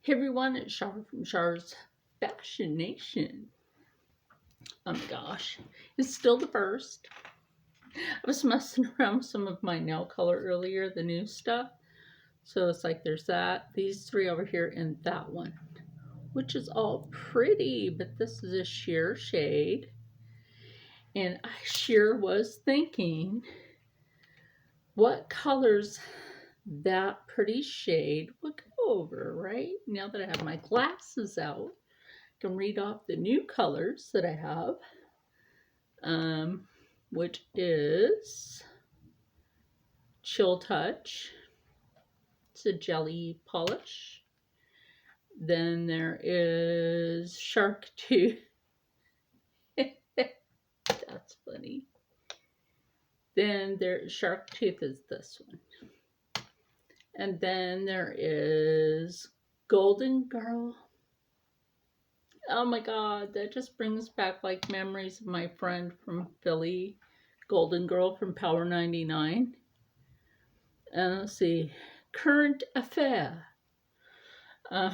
Hey everyone, it's Char from Char's Fashion Nation. Oh my gosh, it's still the first. I was messing around with some of my nail color earlier, the new stuff. So it's like there's that, these three over here, and that one, which is all pretty, but this is a sheer shade. And I sure was thinking, what colors that pretty shade would go over, right? Now that I have my glasses out, can read off the new colors that I have, which is Chill Touch. It's a jelly polish. Then there is Shark Tooth. That's funny. Then Shark Tooth is this one. And then there is Golden Girl. Oh my God, that just brings back like memories of my friend from Philly, Golden Girl from Power 99. And let's see, Current Affair. I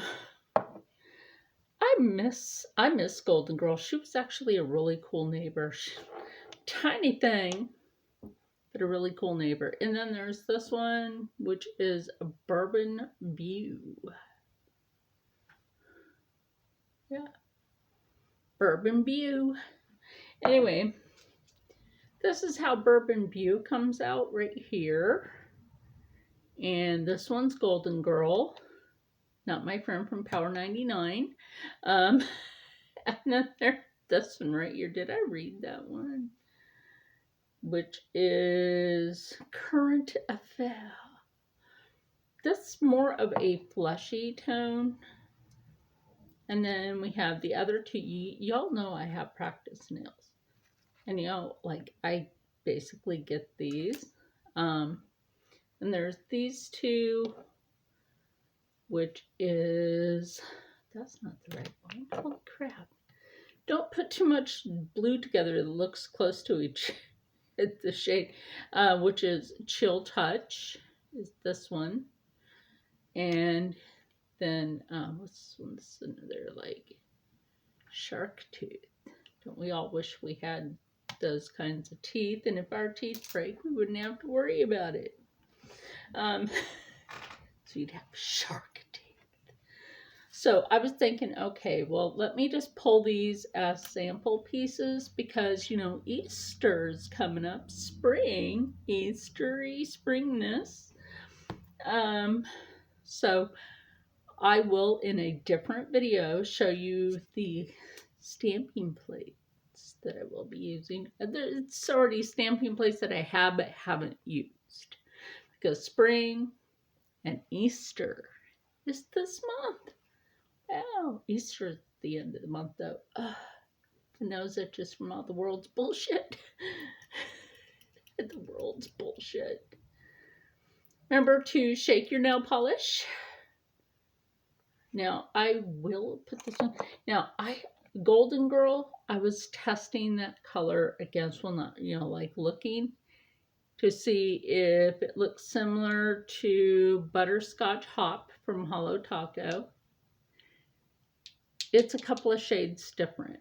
miss Golden Girl. She was actually a really cool neighbor. Tiny thing, but a really cool neighbor. And then there's this one, which is Bourbon View. Yeah, Bourbon View. Anyway, this is how Bourbon View comes out right here. And this one's Golden Girl. Not my friend from Power 99. And then there's this one right here. Did I read that one? Which is Current Affair. This is more of a fleshy tone. And then we have the other two. Y'all know I have practice nails. And like I basically get these. And there's these two, which is, that's not the right one. Holy crap. Don't put too much blue together. It looks close to each other. The shade, which is Chill Touch, is this one. And then, what's another, like, Shark Tooth. Don't we all wish we had those kinds of teeth? And if our teeth break, we wouldn't have to worry about it. So you'd have shark teeth. So I was thinking, okay, well, let me just pull these as sample pieces because, Easter's coming up. Spring, Eastery springness. So I will, in a different video, show you the stamping plates that I will be using. It's already stamping plates that I have but haven't used because spring and Easter is this month. Oh, Easter is the end of the month, though. The nose itches from all the world's bullshit. The world's bullshit. Remember to shake your nail polish. Now, I will put this on. Now, Golden Girl, I was testing that color against, well, not, like looking to see if it looks similar to Butterscotch Hop from Hollow Taco. It's a couple of shades different,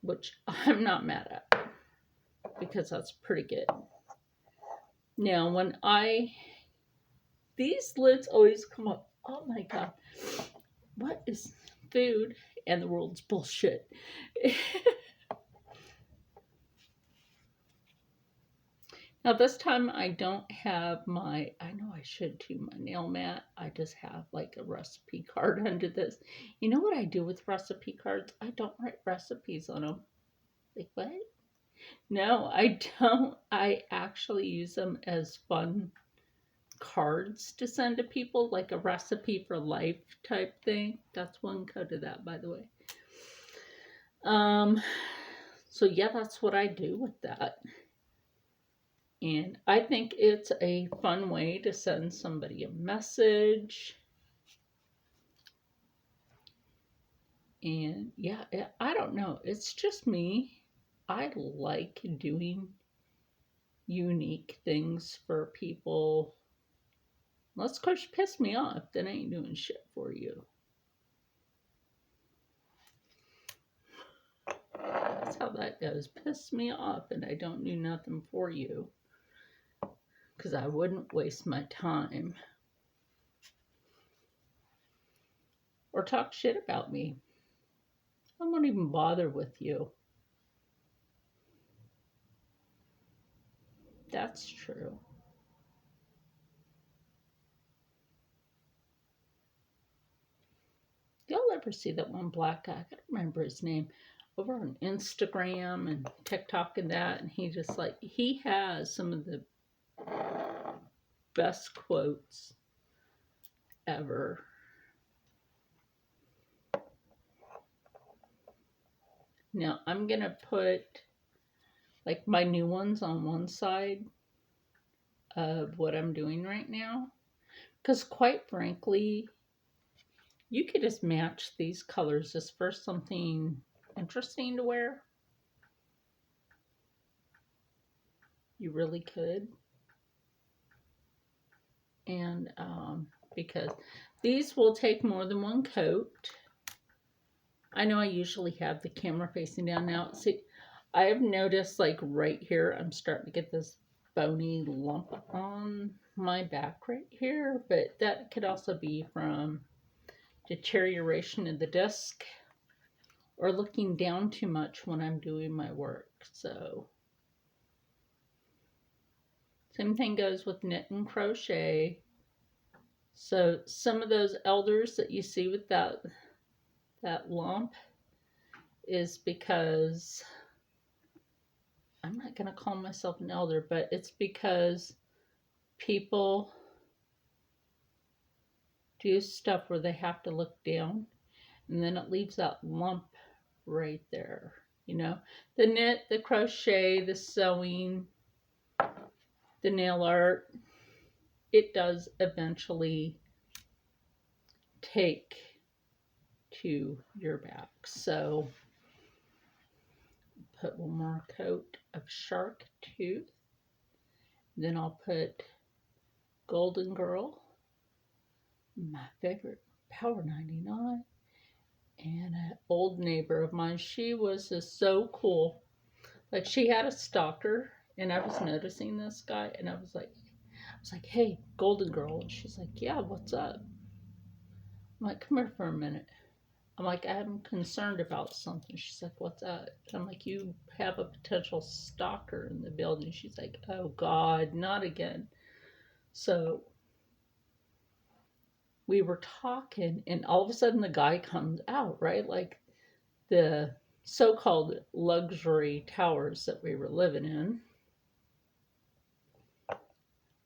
which I'm not mad at because that's pretty good. Now, these lids always come up. Oh my God. What is food and the world's bullshit? Now this time I don't have I know I should too, my nail mat. I just have like a recipe card under this. You know what I do with recipe cards? I don't write recipes on them. Like what? No, I don't. I actually use them as fun cards to send to people, like a recipe for life type thing. That's one code of that, by the way. So yeah, that's what I do with that. And I think it's a fun way to send somebody a message. And yeah, I don't know. It's just me. I like doing unique things for people. Unless, of course, you piss me off, then I ain't doing shit for you. That's how that goes. Piss me off and I don't do nothing for you. Because I wouldn't waste my time. Or talk shit about me. I won't even bother with you. That's true. Y'all ever see that one black guy? I can't remember his name. Over on Instagram and TikTok and that. And he just like, he has some of the best quotes ever. Now I'm going to put like my new ones on one side of what I'm doing right now. Because quite frankly, you could just match these colors just for something interesting to wear. You really could. And because these will take more than one coat. I know I usually have the camera facing down now. See, I have noticed like right here, I'm starting to get this bony lump on my back right here, but that could also be from deterioration of the disc or looking down too much when I'm doing my work. So same thing goes with knit and crochet. So some of those elders that you see with that lump is because I'm not going to call myself an elder, but it's because people do stuff where they have to look down and then it leaves that lump right there. You know, the knit, the crochet, the sewing, the nail art, it does eventually take to your back. So put one more coat of Shark Tooth. Then I'll put Golden Girl, my favorite, Power 99. And an old neighbor of mine, she was just so cool. Like she had a stalker and I was noticing this guy and I was like, hey, Golden Girl. And she's like, yeah, what's up? I'm like, come here for a minute. I'm like, I'm concerned about something. She's like, what's up? And I'm like, you have a potential stalker in the building. She's like, oh God, not again. So we were talking and all of a sudden the guy comes out, right? Like the so-called luxury towers that we were living in.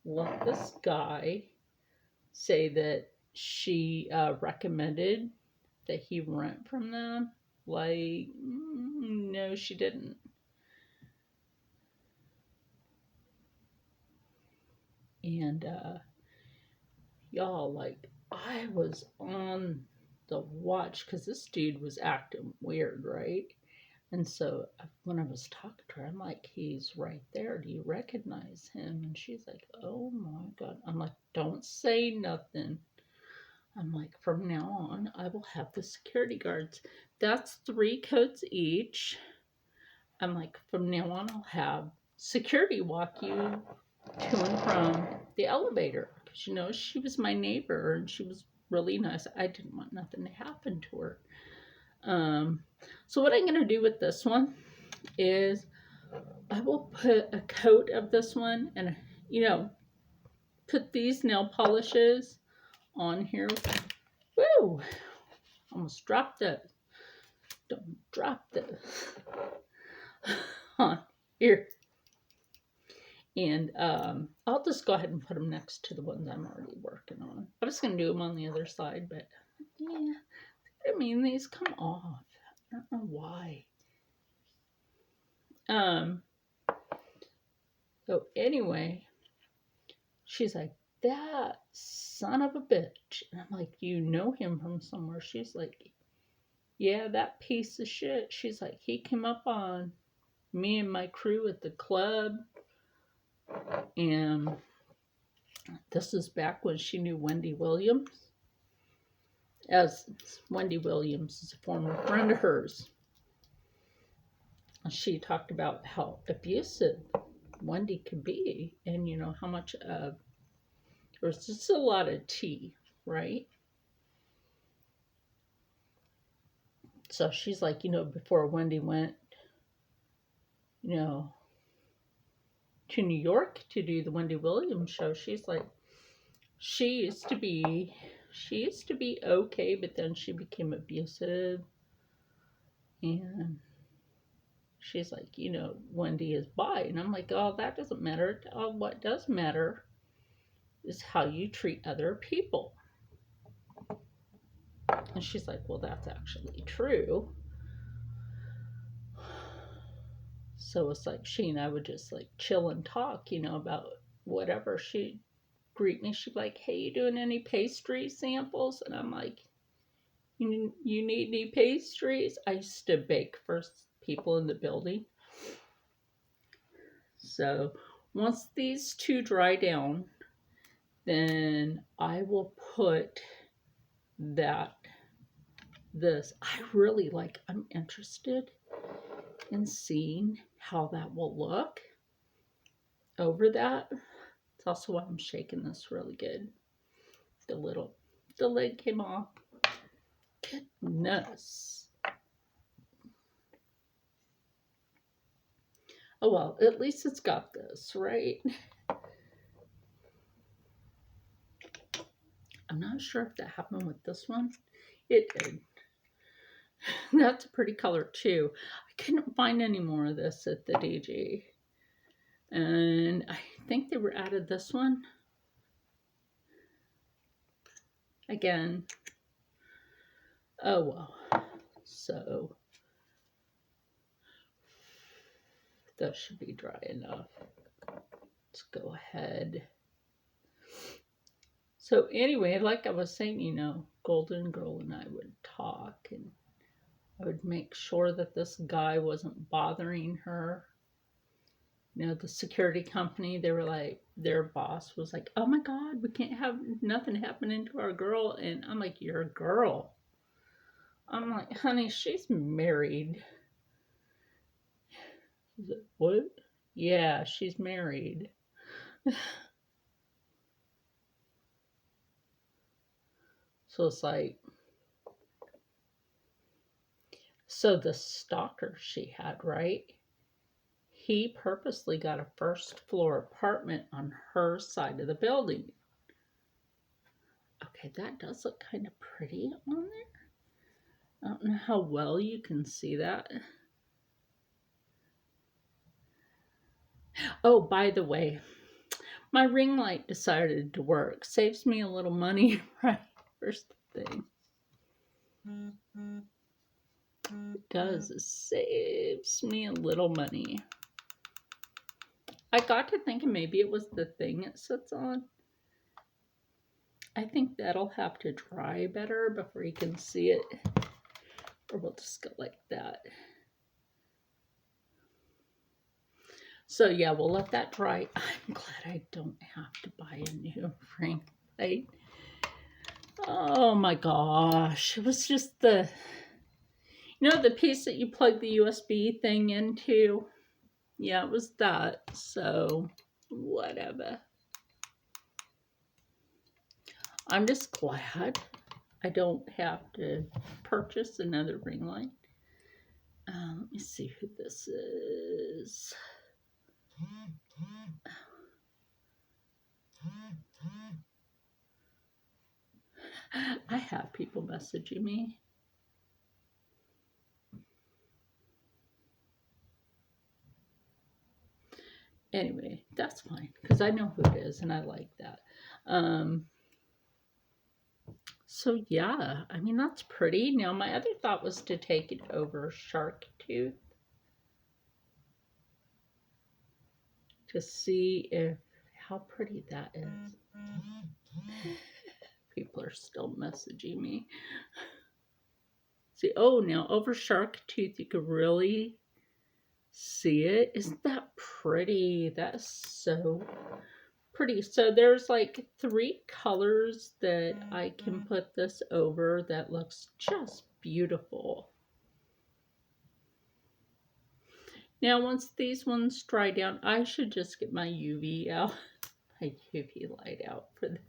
Let this guy say that she recommended that he rent from them. Like, no, she didn't. And y'all, like, I was on the watch because this dude was acting weird, right? And so when I was talking to her, I'm like, he's right there. Do you recognize him? And she's like, oh my God. I'm like, don't say nothing. I'm like, from now on, I will have the security guards. That's 3 coats each. I'm like, from now on, I'll have security walk you to and from the elevator. Because, you know, she was my neighbor and she was really nice. I didn't want nothing to happen to her. So what I'm going to do with this one is I will put a coat of this one and, you know, put these nail polishes on here. Woo! Almost dropped it. Don't drop this on here. And I'll just go ahead and put them next to the ones I'm already working on. I was going to do them on the other side, but yeah. I mean, these come off. I don't know why. So anyway, she's like, that son of a bitch. And I'm like, you know him from somewhere? She's like, yeah, that piece of shit. She's like, he came up on me and my crew at the club. And This is back when she knew Wendy Williams, as Wendy Williams is a former friend of hers. She talked about how abusive Wendy could be, and you know how much there was just a lot of tea, right? So she's like, you know, before Wendy went, you know, to New York to do the Wendy Williams show, she's like, she used to be okay, but then she became abusive, and she's like, you know, Wendy is bi. And I'm like, oh, that doesn't matter. What does matter is how you treat other people. And she's like, well, that's actually true. So it's like she and I would just like chill and talk, you know, about whatever. She'd greet me. She'd be like, hey, you doing any pastry samples? And I'm like, you need any pastries? I used to bake for people in the building. So once these two dry down, then I will put this. I'm interested in seeing how that will look over that. It's also why I'm shaking this really good. The lid came off. Goodness. Oh well, at least it's got this, right? I'm not sure if that happened with this one. It did. That's a pretty color too. I couldn't find any more of this at the DG. And I think they were out of this one. Again. Oh well. So that should be dry enough. Let's go ahead. So anyway, like I was saying, you know, Golden Girl and I would talk, and I would make sure that this guy wasn't bothering her. You know, the security company, they were like, their boss was like, oh my God, we can't have nothing happening to our girl. And I'm like, you're a girl. I'm like, honey, she's married. He's like, what? Yeah, she's married. So it's like, so the stalker she had, right? He purposely got a first floor apartment on her side of the building. Okay, that does look kind of pretty on there. I don't know how well you can see that. Oh, by the way, my ring light decided to work. Saves me a little money, right? First thing. It does. It saves me a little money. I got to thinking maybe it was the thing it sits on. I think that'll have to dry better before you can see it. Or we'll just go like that. So yeah, we'll let that dry. I'm glad I don't have to buy a new ring light. Oh my gosh. It was just the, you know, the piece that you plug the USB thing into? Yeah, it was that. So, whatever. I'm just glad I don't have to purchase another ring light. Let me see who this is. I have people messaging me. Anyway, that's fine because I know who it is and I like that. So yeah, I mean, that's pretty. Now my other thought was to take it over Shark Tooth to see how pretty that is. People are still messaging me. See, oh, now over Shark Tooth you could really see it. Isn't that pretty? That is so pretty. So there's like 3 colors that I can put this over that looks just beautiful. Now once these ones dry down, I should just get my UV out, my UV light out for that.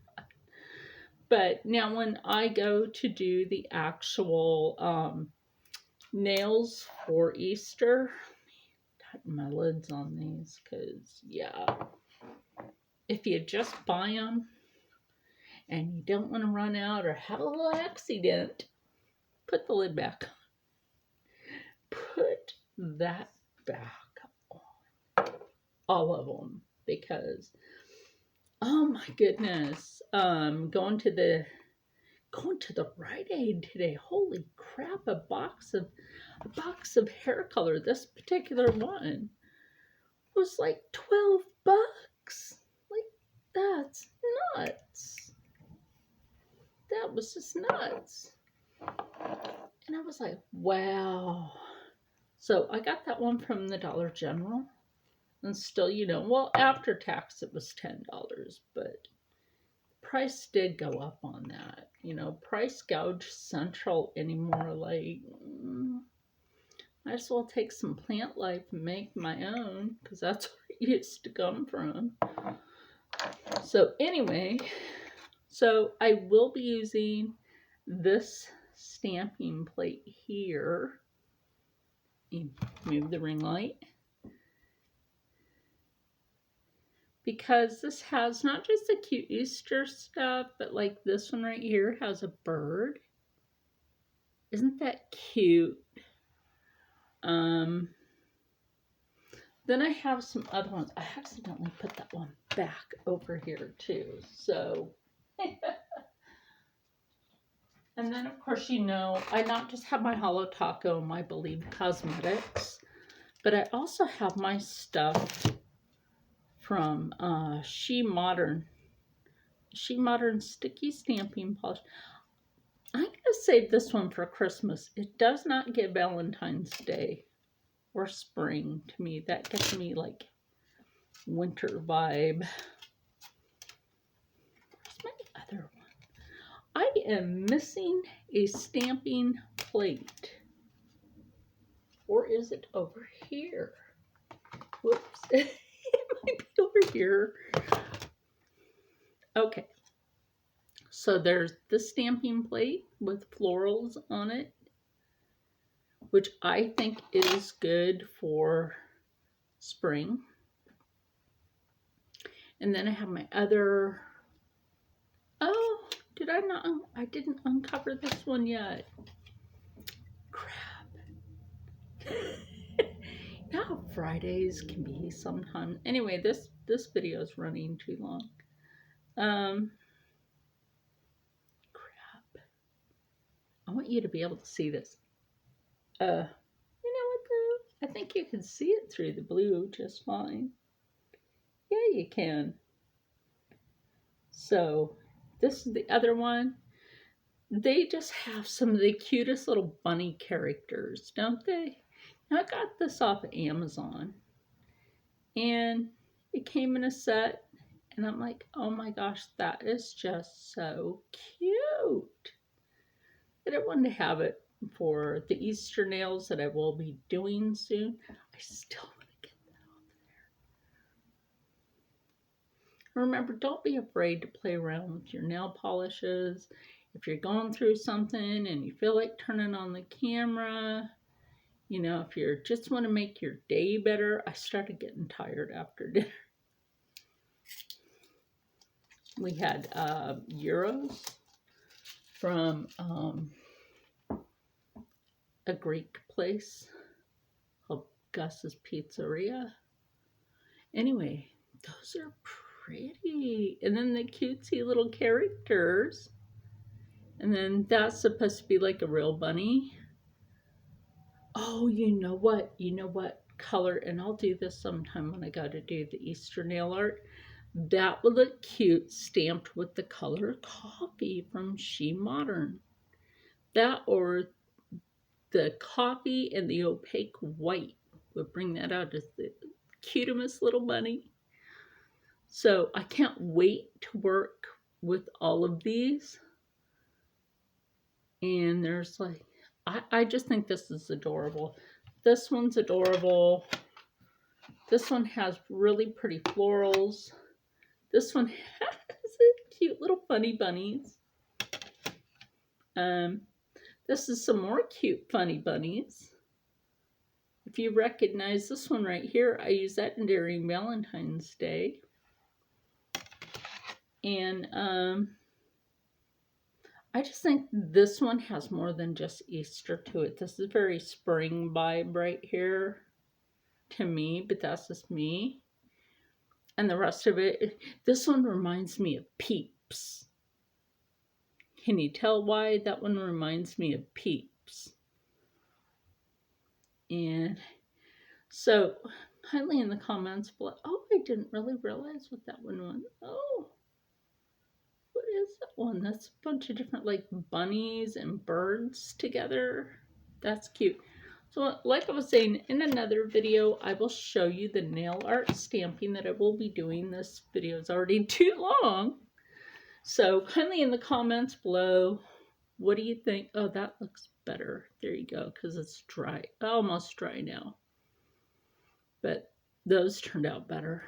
But now when I go to do the actual nails for Easter, tighten my lids on these because, yeah, if you just buy them and you don't want to run out or have a little accident, put the lid back on. Put that back on. All of them. Because, oh my goodness, going to the Rite Aid today. Holy crap, a box of hair color. This particular one was like $12. Like, that's nuts. That was just nuts. And I was like, wow. So I got that one from the Dollar General. And still, you know, well, after tax it was $10, but price did go up on that. You know, price gouge central anymore. Like, might as well take some plant life and make my own, because that's where it used to come from. So anyway, so I will be using this stamping plate here. Move the ring light. Because this has not just the cute Easter stuff, but like this one right here has a bird. Isn't that cute? Then I have some other ones. I accidentally put that one back over here too. So, and then of course, you know, I not just have my Holo Taco, my Believe Cosmetics, but I also have my stuff from She Modern Sticky Stamping Polish. I'm going to save this one for Christmas. It does not get Valentine's Day or spring to me. That gets me like winter vibe. Where's my other one? I am missing a stamping plate. Or is it over here? Whoops. It might be over here. Okay. So there's the stamping plate with florals on it, which I think is good for spring. And then I have my other, oh, did I not, I didn't uncover this one yet. Crap. Now Fridays can be sometimes. Anyway, this video is running too long. Crap. I want you to be able to see this. You know what though? I think you can see it through the blue just fine. Yeah, you can. So this is the other one. They just have some of the cutest little bunny characters, don't they? Now I got this off of Amazon and it came in a set and I'm like, oh my gosh, that is just so cute. But I wanted to have it for the Easter nails that I will be doing soon. I still want to get that off there. Remember, don't be afraid to play around with your nail polishes. If you're going through something and you feel like turning on the camera, you know, if you just want to make your day better. I started getting tired after dinner. We had gyros from a Greek place called Gus's Pizzeria. Anyway, those are pretty. And then the cutesy little characters. And then that's supposed to be like a real bunny. Oh, you know what? You know what color? And I'll do this sometime when I got to do the Easter nail art. That would look cute stamped with the color coffee from She Modern. That or the coffee and the opaque white would bring that out as the cutest little bunny. So I can't wait to work with all of these. And there's like, I just think this is adorable. This one's adorable. This one has really pretty florals. This one has cute little funny bunnies. This is some more cute funny bunnies. If you recognize this one right here, I use that during Valentine's Day. And I just think this one has more than just Easter to it. This is very spring vibe right here to me, but that's just me. And the rest of it, this one reminds me of Peeps. Can you tell why that one reminds me of Peeps? And so, kindly in the comments below. Oh, I didn't really realize what that one was. Oh, what is that one? That's a bunch of different like bunnies and birds together. That's cute. So like I was saying, in another video, I will show you the nail art stamping that I will be doing. This video is already too long. So kindly in the comments below, what do you think? Oh, that looks better. There you go, because it's dry, almost dry now. But those turned out better.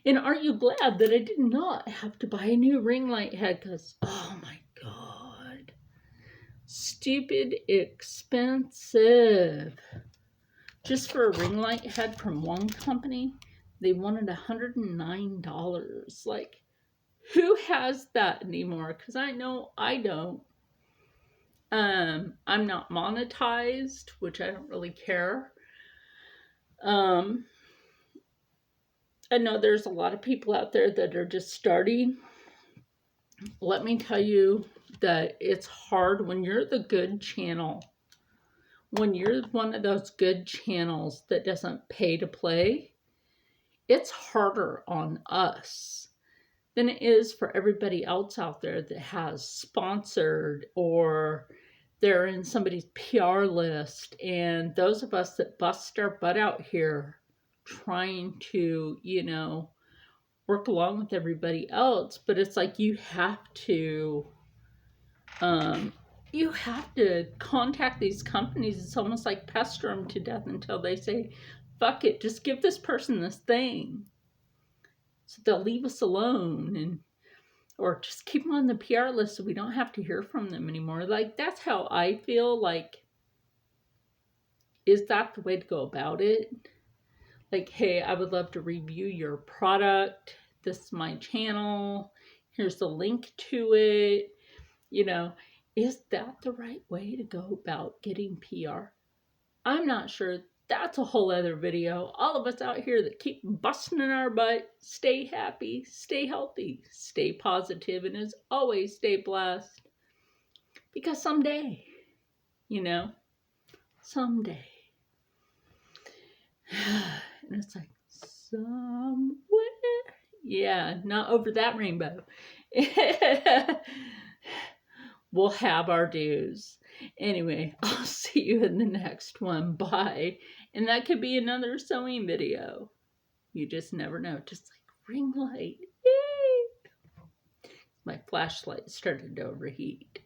And are you glad that I did not have to buy a new ring light head? Because, oh my God, stupid expensive. Just for a ring light head from one company, they wanted $109. Like, who has that anymore? Because I know I don't. I'm not monetized, which I don't really care. I know there's a lot of people out there that are just starting. Let me tell you that it's hard when you're the good channel. When you're one of those good channels that doesn't pay to play, it's harder on us than it is for everybody else out there that has sponsored or they're in somebody's PR list. And those of us that bust our butt out here trying to, you know, work along with everybody else, but it's like you have to contact these companies. It's almost like pester them to death until they say, fuck it, just give this person this thing. So they'll leave us alone, and or just keep them on the PR list so we don't have to hear from them anymore. Like, that's how I feel. Like, is that the way to go about it? Like, hey, I would love to review your product. This is my channel. Here's the link to it. You know, is that the right way to go about getting PR? I'm not sure. That's a whole other video. All of us out here that keep busting in our butt, stay happy, stay healthy, stay positive, and as always, stay blessed. Because someday, you know, someday. And it's like, somewhere. Yeah, not over that rainbow. We'll have our dues. Anyway, I'll see you in the next one. Bye. And that could be another sewing video. You just never know. Just like ring light. Yay! My flashlight started to overheat.